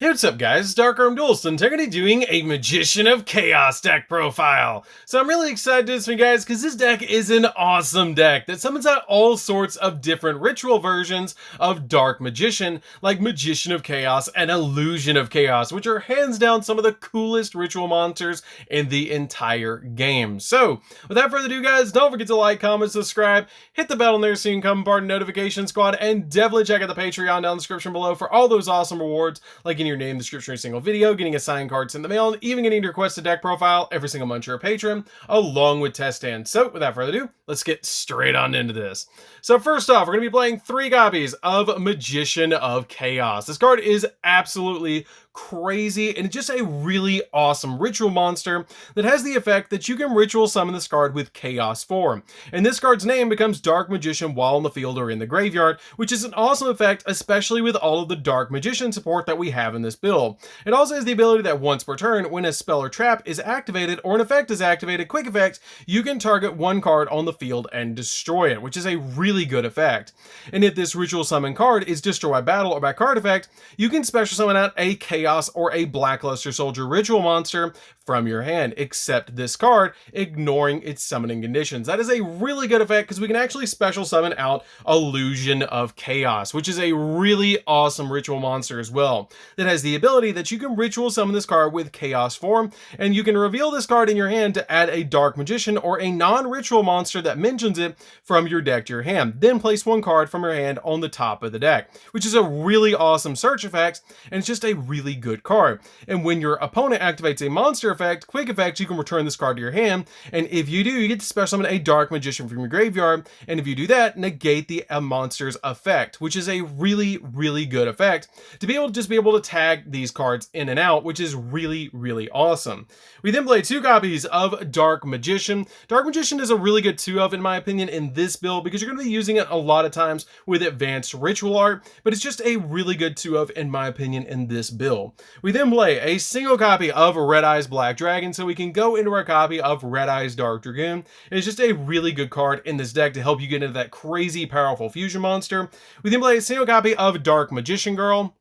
Hey, what's up guys, it's DarkArmedDuelist, and today I'm going to be doing a Magician of Chaos deck profile. So I'm really excited to do this one, guys, because this deck is an awesome deck that summons out all sorts of different ritual versions of Dark Magician, like Magician of Chaos and Illusion of Chaos, which are hands down some of the coolest ritual monsters in the entire game. So without further ado, guys, don't forget to like, comment, subscribe, hit the bell there so you can come part of the notification squad, and definitely check out the Patreon down in the description below for all those awesome rewards, like getting your name in the description of a single video, getting a signed cards in the mail, and even getting to request a deck profile every single month you're a patron, along with test stands. So without further ado, let's get straight on into this. So first off, we're going to be playing 3 copies of Magician of Chaos. This card is absolutely crazy and just a really awesome ritual monster that has the effect that you can ritual summon this card with chaos form, and this card's name becomes Dark Magician while in the field or in the graveyard, which is an awesome effect, especially with all of the Dark Magician support that we have in this build. It also has the ability that once per turn, when a spell or trap is activated or an effect is activated, quick effect, you can target one card on the field and destroy it, which is a really good effect. And if this ritual summon card is destroyed by battle or by card effect, you can special summon out a chaos or a Blackluster Soldier ritual monster from your hand, except this card, ignoring its summoning conditions. That is a really good effect because we can actually special summon out Illusion of Chaos, which is a really awesome ritual monster as well, that has the ability that you can ritual summon this card with chaos form, and you can reveal this card in your hand to add a Dark Magician or a non-ritual monster that mentions it from your deck to your hand. Then place one card from your hand on the top of the deck, which is a really awesome search effect, and it's just a really good card. And when your opponent activates a monster effect, quick effect, you can return this card to your hand, and if you do, you get to special summon a Dark Magician from your graveyard, and if you do that, negate the monster's effect, which is a really good effect to be able to just be able to tag these cards in and out, which is really awesome. We then play 2 copies of Dark Magician. Dark Magician is a really good 2-of, in my opinion, in this build, because you're going to be using it a lot of times with advanced ritual art, but it's just a really good 2-of, in my opinion, in this build. We then play a single copy of Red Eyes Black Dragon, so we can go into our copy of Red Eyes Dark Dragoon. It's just a really good card in this deck to help you get into that crazy powerful fusion monster. We then play a single copy of Dark Magician Girl.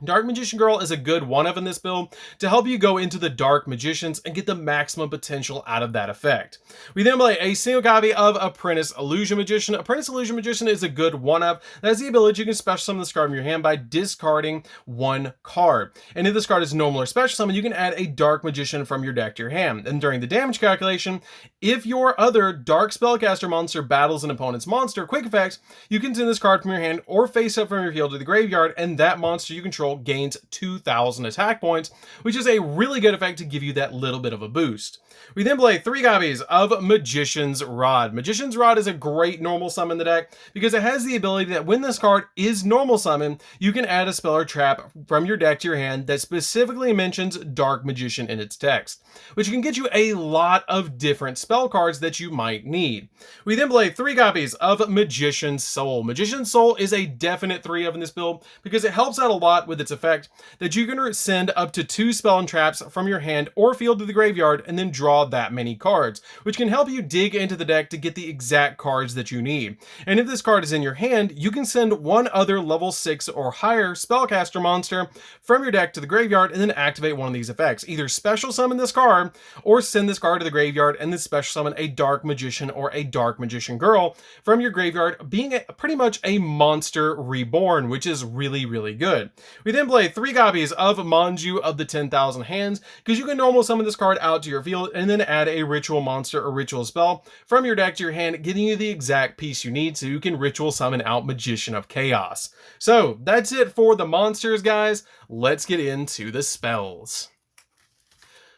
Dark Magician Girl is a good 1-of in this build to help you go into the Dark Magicians and get the maximum potential out of that effect. We then play a single copy of Apprentice Illusion Magician. Apprentice Illusion Magician is a good 1-of that has the ability you can special summon this card from your hand by discarding 1 card. And if this card is normal or special summon, you can add a Dark Magician from your deck to your hand. And during the damage calculation, if your other Dark Spellcaster monster battles an opponent's monster, quick effect, you can send this card from your hand or face up from your field to the graveyard, and that monster you control gains 2,000 attack points, which is a really good effect to give you that little bit of a boost. We then play 3 copies of Magician's Rod. Magician's Rod is a great normal summon in the deck because it has the ability that when this card is normal summon, you can add a spell or trap from your deck to your hand that specifically mentions Dark Magician in its text, which can get you a lot of different spell cards that you might need. We then play 3 copies of Magician's Soul. Magician's Soul is a definite 3-of in this build because it helps out a lot with its effect that you can send up to 2 spell and traps from your hand or field to the graveyard and then draw that many cards, which can help you dig into the deck to get the exact cards that you need. And if this card is in your hand, you can send one other level 6 or higher spellcaster monster from your deck to the graveyard and then activate one of these effects. Either special summon this card or send this card to the graveyard and then special summon a Dark Magician or a Dark Magician Girl from your graveyard, being pretty much a monster reborn, which is really good. We then play 3 copies of Manju of the 10,000 Hands because you can normal summon this card out to your field and then add a ritual monster or ritual spell from your deck to your hand, getting you the exact piece you need so you can ritual summon out Magician of Chaos. So that's it for the monsters, guys. Let's get into the spells.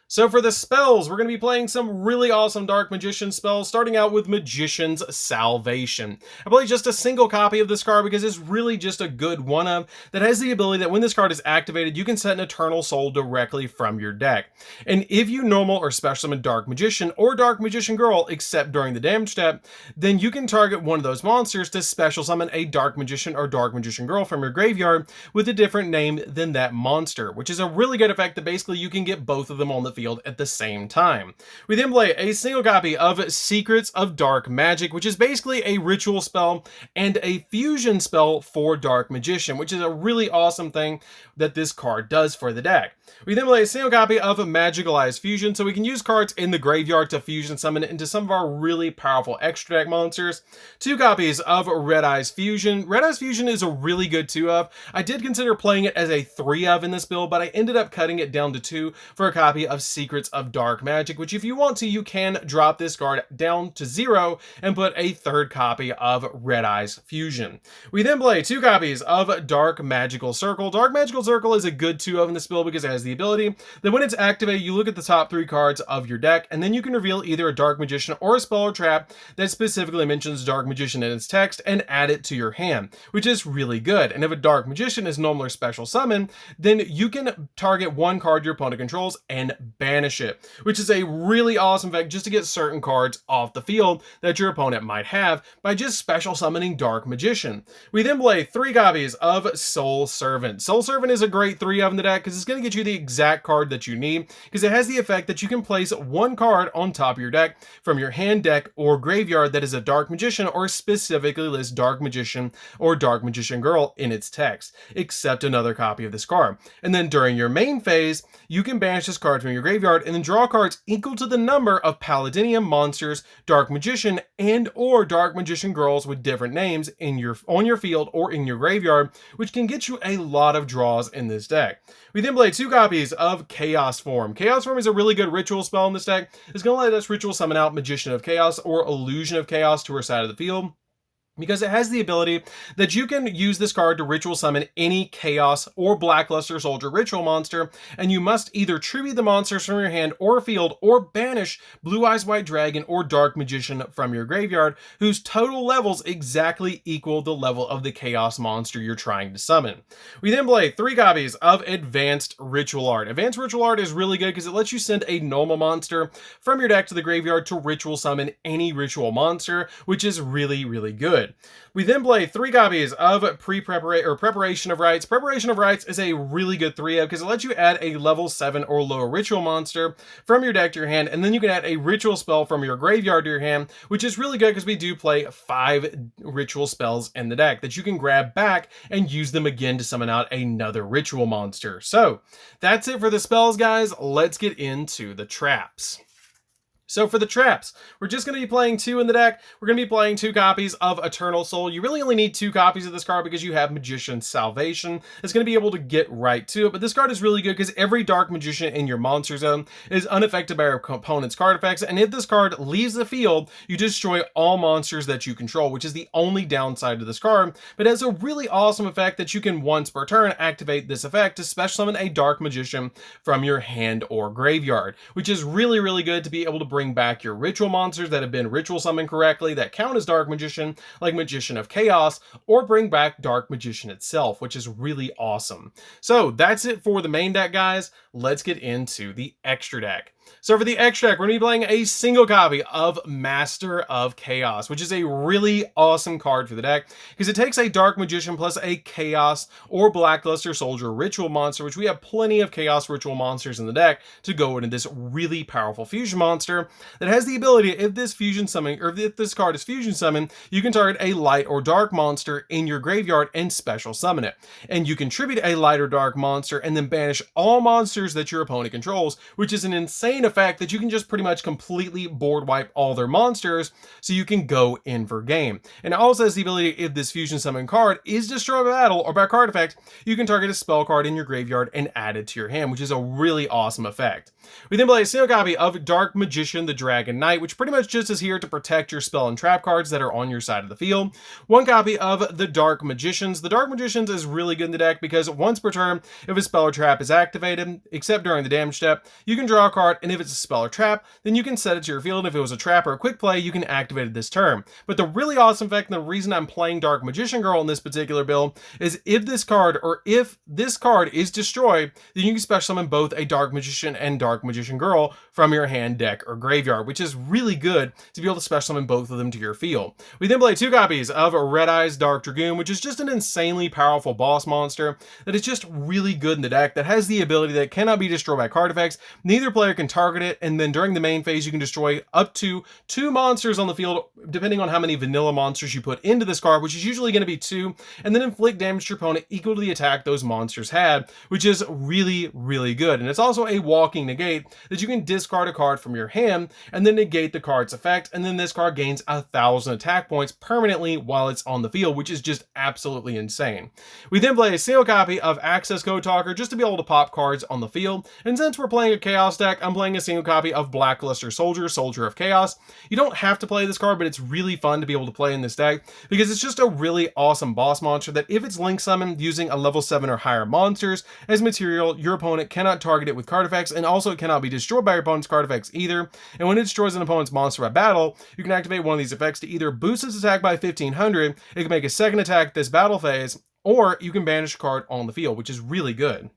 So for the spells, we're going to be playing some really awesome Dark Magician spells, starting out with Magician's Salvation. I play just a single copy of this card because it's really just a good 1-of that has the ability that when this card is activated, you can set an Eternal Soul directly from your deck. And if you normal or special summon Dark Magician or Dark Magician Girl, except during the damage step, then you can target one of those monsters to special summon a Dark Magician or Dark Magician Girl from your graveyard with a different name than that monster, which is a really good effect that basically you can get both of them on the field field at the same time. We then play a single copy of Secrets of Dark Magic, which is basically a ritual spell and a fusion spell for Dark Magician, which is a really awesome thing that this card does for the deck. We then play a single copy of Magical Eyes Fusion, so we can use cards in the graveyard to fusion summon into some of our really powerful extra deck monsters. 2 copies of Red Eyes Fusion. Red Eyes Fusion is a really good 2 of. I did consider playing it as a 3 of in this build, but I ended up cutting it down to 2 for a copy of Secrets of Dark Magic, which if you want to, you can drop this card down to 0 and put a 3rd copy of Red Eyes Fusion. We then play 2 copies of Dark Magical Circle. Dark Magical Circle is a good 2 of in this build because it has the ability that when it's activated, you look at the top 3 cards of your deck, and then you can reveal either a Dark Magician or a spell or trap that specifically mentions Dark Magician in its text and add it to your hand, which is really good. And if a Dark Magician is normally a special summon, then you can target 1 card your opponent controls and banish it, which is a really awesome effect just to get certain cards off the field that your opponent might have by just special summoning Dark Magician. We then play 3 copies of Soul Servant. Soul Servant is a great 3 of in the deck because it's going to get you the exact card that you need, because it has the effect that you can place 1 card on top of your deck from your hand, deck, or graveyard that is a Dark Magician or specifically lists Dark Magician or Dark Magician Girl in its text, except another copy of this card. And then during your main phase, you can banish this card from your graveyard and then draw cards equal to the number of Paladinium monsters, Dark Magician, and or Dark Magician Girls with different names on your field or in your graveyard, which can get you a lot of draws in this deck. We then play 2 copies of Chaos Form. Chaos Form is a really good ritual spell in this deck. It's going to let us ritual summon out Magician of Chaos or Illusion of Chaos to our side of the field, because it has the ability that you can use this card to ritual summon any Chaos or Blackluster Soldier ritual monster, and you must either tribute the monsters from your hand or field or banish Blue Eyes White Dragon or Dark Magician from your graveyard, whose total levels exactly equal the level of the Chaos monster you're trying to summon. We then play 3 copies of Advanced Ritual Art. Advanced Ritual Art is really good because it lets you send a normal monster from your deck to the graveyard to ritual summon any ritual monster, which is really, really good. We then play 3 copies of Preparation of Rites. Preparation of Rites is a really good 3 of because it lets you add a level 7 or lower ritual monster from your deck to your hand, and then you can add a ritual spell from your graveyard to your hand, which is really good because we do play 5 ritual spells in the deck that you can grab back and use them again to summon out another ritual monster. So that's it for the spells, guys. Let's get into the traps. So for the traps, we're just going to be playing 2 in the deck. We're going to be playing 2 copies of Eternal Soul. You really only need 2 copies of this card because you have Magician's Salvation. It's going to be able to get right to it, but this card is really good because every Dark Magician in your monster zone is unaffected by your opponent's card effects, and if this card leaves the field, you destroy all monsters that you control, which is the only downside to this card, but it has a really awesome effect that you can once per turn activate this effect to special summon a Dark Magician from your hand or graveyard, which is really, really good to be able to bring back your ritual monsters that have been ritual summoned correctly that count as Dark Magician, like Magician of Chaos, or bring back Dark Magician itself, which is really awesome. So that's it for the main deck, guys. Let's get into the extra deck. So for the extra deck, we're going to be playing a single copy of Master of Chaos, which is a really awesome card for the deck because it takes a Dark Magician plus a Chaos or Blackluster Soldier ritual monster, which we have plenty of Chaos ritual monsters in the deck to go into this really powerful fusion monster that has the ability, if this card is fusion summoned, you can target a light or dark monster in your graveyard and special summon it. And you contribute a light or dark monster and then banish all monsters that your opponent controls, which is an insane effect that you can just pretty much completely board wipe all their monsters so you can go in for game. And it also has the ability, if this fusion summon card is destroyed by battle or by card effect, you can target a spell card in your graveyard and add it to your hand, which is a really awesome effect. We then play a single copy of Dark Magician the Dragon Knight, which pretty much just is here to protect your spell and trap cards that are on your side of the field. 1 copy of the Dark Magicians. The Dark Magicians is really good in the deck because once per turn, if a spell or trap is activated, except during the damage step, you can draw a card, and if it's a spell or trap, then you can set it to your field. If it was a trap or a quick play, you can activate it this turn. But the really awesome effect, and the reason I'm playing Dark Magician Girl in this particular build, is if this card is destroyed, then you can special summon both a Dark Magician and Dark Magician Girl from your hand, deck, or graveyard, which is really good to be able to special summon both of them to your field. We then play 2 copies of Red Eyes Dark Dragoon, which is just an insanely powerful boss monster that is just really good in the deck, that has the ability that cannot be destroyed by card effects. Neither player can target it, and then during the main phase you can destroy up to 2 monsters on the field, depending on how many vanilla monsters you put into this card, which is usually going to be 2, and then inflict damage to your opponent equal to the attack those monsters had, which is really, really good. And it's also a walking negate that you can discard a card from your hand and then negate the card's effect, and then this card gains 1,000 attack points permanently while it's on the field, which is just absolutely insane. We then play a single copy of Access Code Talker just to be able to pop cards on the field, and since we're playing a Chaos deck, I'm playing a single copy of Blackluster Soldier, Soldier of Chaos. You don't have to play this card, but it's really fun to be able to play in this deck because it's just a really awesome boss monster that if it's link summoned using a level 7 or higher monsters as material, your opponent cannot target it with card effects, and also it cannot be destroyed by your opponent's card effects either. And when it destroys an opponent's monster by battle, you can activate one of these effects to either boost its attack by 1500, it can make a second attack this battle phase, or you can banish a card on the field, which is really good.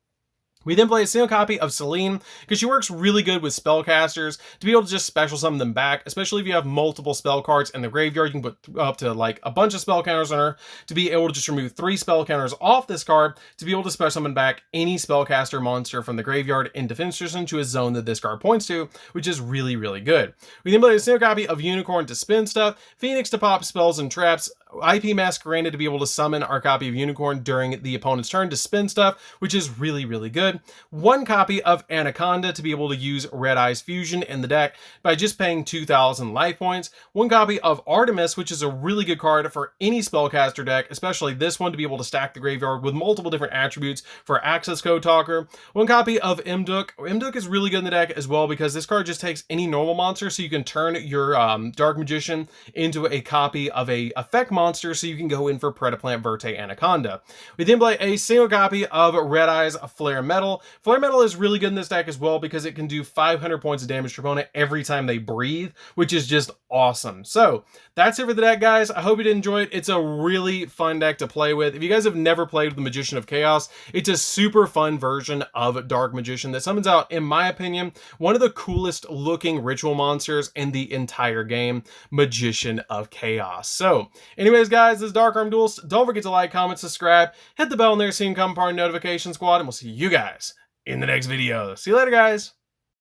We then play a single copy of Celine because she works really good with spellcasters to be able to just special summon them back, especially if you have multiple spell cards in the graveyard. You can put up to like a bunch of spell counters on her to be able to just remove 3 spell counters off this card to be able to special summon back any spellcaster monster from the graveyard in defense position to a zone that this card points to, which is really, really good. We then play a single copy of Unicorn to spin stuff, Phoenix to pop spells and traps, IP Masquerade to be able to summon our copy of Unicorn during the opponent's turn to spin stuff, which is really, really good. 1 copy of Anaconda to be able to use Red Eyes Fusion in the deck by just paying 2,000 life points. 1 copy of Artemis, which is a really good card for any spellcaster deck, especially this one, to be able to stack the graveyard with multiple different attributes for Access Code Talker. 1 copy of Imduk. Imduk is really good in the deck as well because this card just takes any normal monster, so you can turn your Dark Magician into a copy of a effect monster, so you can go in for Predaplant Verte Anaconda. We then play a single copy of Red Eyes Flare Metal. Flare Metal is really good in this deck as well because it can do 500 points of damage to your opponent every time they breathe, which is just awesome. So that's it for the deck, guys. I hope you did enjoy it. It's a really fun deck to play with. If you guys have never played with the Magician of Chaos, it's a super fun version of Dark Magician that summons out, in my opinion, one of the coolest looking ritual monsters in the entire game, Magician of Chaos. So anyways, guys, this is DarkArmedDuelist. Don't forget to like, comment, subscribe, hit the bell in there so you can become part of the notification squad, and we'll see you guys in the next video. See you later, guys.